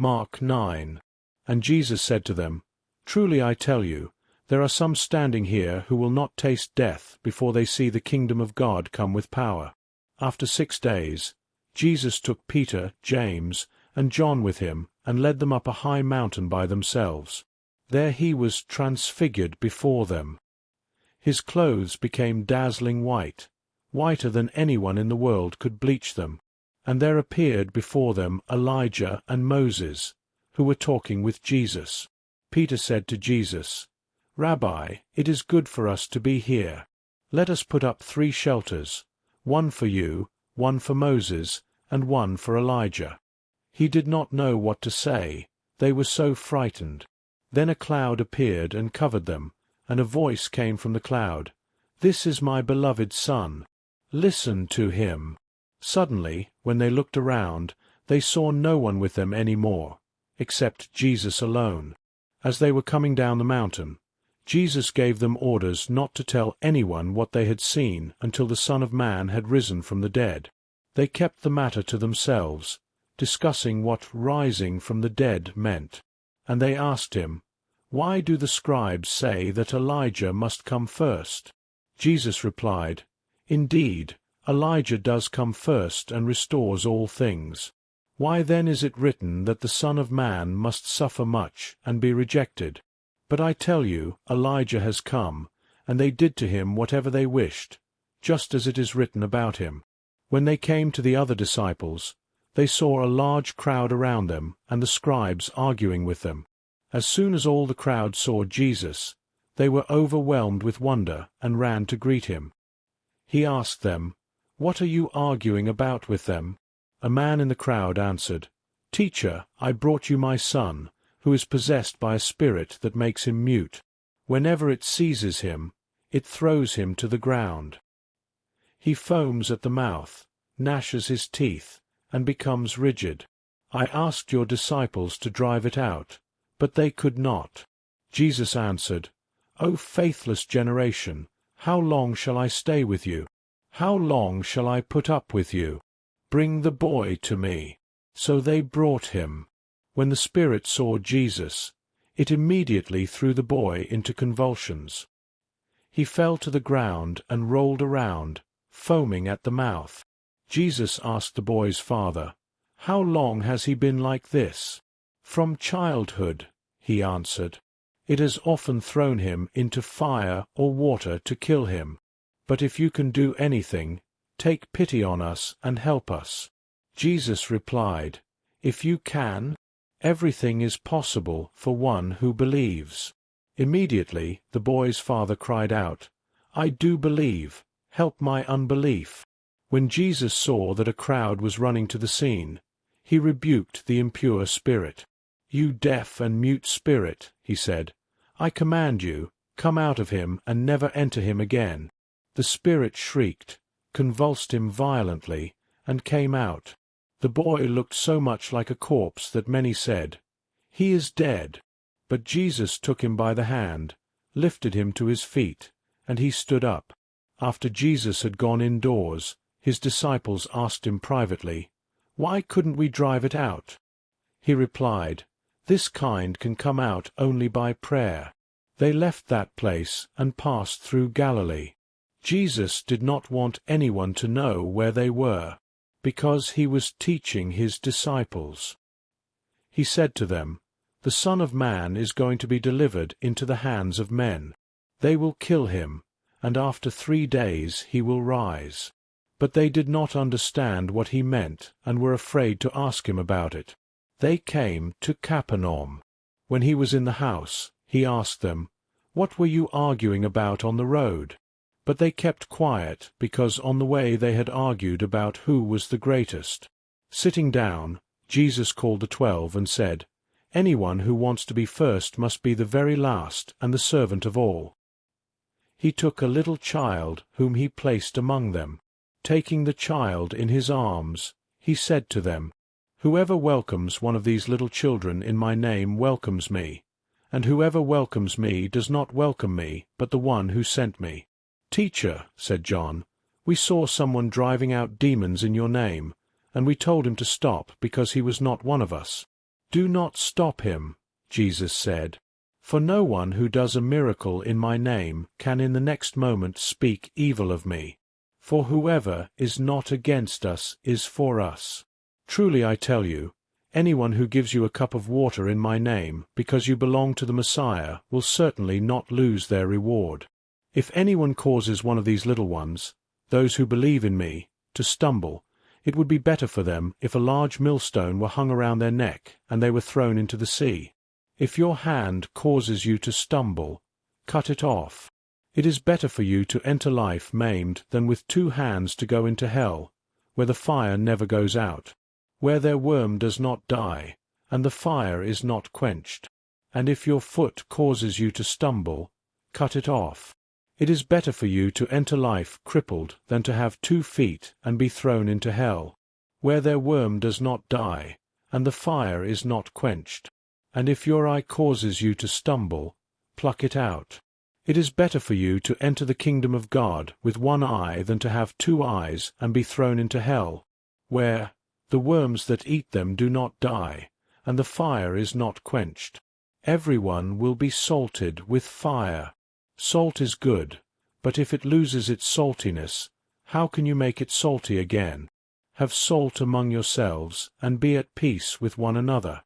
Mark 9. And Jesus said to them, Truly I tell you, there are some standing here who will not taste death before they see the kingdom of God come with power. After 6 days, Jesus took Peter, James, and John with him, and led them up a high mountain by themselves. There he was transfigured before them. His clothes became dazzling white, whiter than anyone in the world could bleach them. And there appeared before them Elijah and Moses, who were talking with Jesus. Peter said to Jesus, Rabbi, it is good for us to be here. Let us put up 3 shelters, one for you, one for Moses, and one for Elijah. He did not know what to say, they were so frightened. Then a cloud appeared and covered them, and a voice came from the cloud, This is my beloved Son. Listen to him. Suddenly, when they looked around, they saw no one with them any more, except Jesus alone. As they were coming down the mountain, Jesus gave them orders not to tell anyone what they had seen until the Son of Man had risen from the dead. They kept the matter to themselves, discussing what rising from the dead meant. And they asked him, Why do the scribes say that Elijah must come first? Jesus replied, Indeed, Elijah does come first and restores all things. Why then is it written that the Son of Man must suffer much and be rejected? But I tell you, Elijah has come, and they did to him whatever they wished, just as it is written about him. When they came to the other disciples, they saw a large crowd around them, and the scribes arguing with them. As soon as all the crowd saw Jesus, they were overwhelmed with wonder and ran to greet him. He asked them, What are you arguing about with them? A man in the crowd answered, Teacher, I brought you my son, who is possessed by a spirit that makes him mute. Whenever it seizes him, it throws him to the ground. He foams at the mouth, gnashes his teeth, and becomes rigid. I asked your disciples to drive it out, but they could not. Jesus answered, O faithless generation, how long shall I stay with you? How long shall I put up with you? Bring the boy to me. So they brought him. When the spirit saw Jesus, it immediately threw the boy into convulsions. He fell to the ground and rolled around, foaming at the mouth. Jesus asked the boy's father, How long has he been like this? From childhood, he answered. It has often thrown him into fire or water to kill him. But if you can do anything, take pity on us and help us. Jesus replied, If you can, everything is possible for one who believes. Immediately the boy's father cried out, I do believe, help my unbelief. When Jesus saw that a crowd was running to the scene, he rebuked the impure spirit. You deaf and mute spirit, he said, I command you, come out of him and never enter him again. The spirit shrieked, convulsed him violently, and came out. The boy looked so much like a corpse that many said, He is dead. But Jesus took him by the hand, lifted him to his feet, and he stood up. After Jesus had gone indoors, his disciples asked him privately, Why couldn't we drive it out? He replied, This kind can come out only by prayer. They left that place and passed through Galilee. Jesus did not want anyone to know where they were, because he was teaching his disciples. He said to them, The Son of Man is going to be delivered into the hands of men. They will kill him, and after 3 days he will rise. But they did not understand what he meant and were afraid to ask him about it. They came to Capernaum. When he was in the house, he asked them, What were you arguing about on the road? But they kept quiet, because on the way they had argued about who was the greatest. Sitting down, Jesus called the 12 and said, Anyone who wants to be first must be the very last and the servant of all. He took a little child whom he placed among them. Taking the child in his arms, he said to them, Whoever welcomes one of these little children in my name welcomes me, and whoever welcomes me does not welcome me, but the one who sent me. Teacher, said John, we saw someone driving out demons in your name, and we told him to stop because he was not one of us. "Do not stop him," Jesus said, "for no one who does a miracle in my name can in the next moment speak evil of me. For whoever is not against us is for us. Truly I tell you, anyone who gives you a cup of water in my name, because you belong to the Messiah, will certainly not lose their reward. If anyone causes one of these little ones, those who believe in me, to stumble, it would be better for them if a large millstone were hung around their neck and they were thrown into the sea. If your hand causes you to stumble, cut it off. It is better for you to enter life maimed than with 2 hands to go into hell, where the fire never goes out, where their worm does not die, and the fire is not quenched. And if your foot causes you to stumble, cut it off. It is better for you to enter life crippled than to have 2 feet and be thrown into hell, where their worm does not die, and the fire is not quenched. And if your eye causes you to stumble, pluck it out. It is better for you to enter the kingdom of God with 1 eye than to have 2 eyes and be thrown into hell, where the worms that eat them do not die, and the fire is not quenched. Everyone will be salted with fire. Salt is good, but if it loses its saltiness, how can you make it salty again? Have salt among yourselves, and be at peace with one another.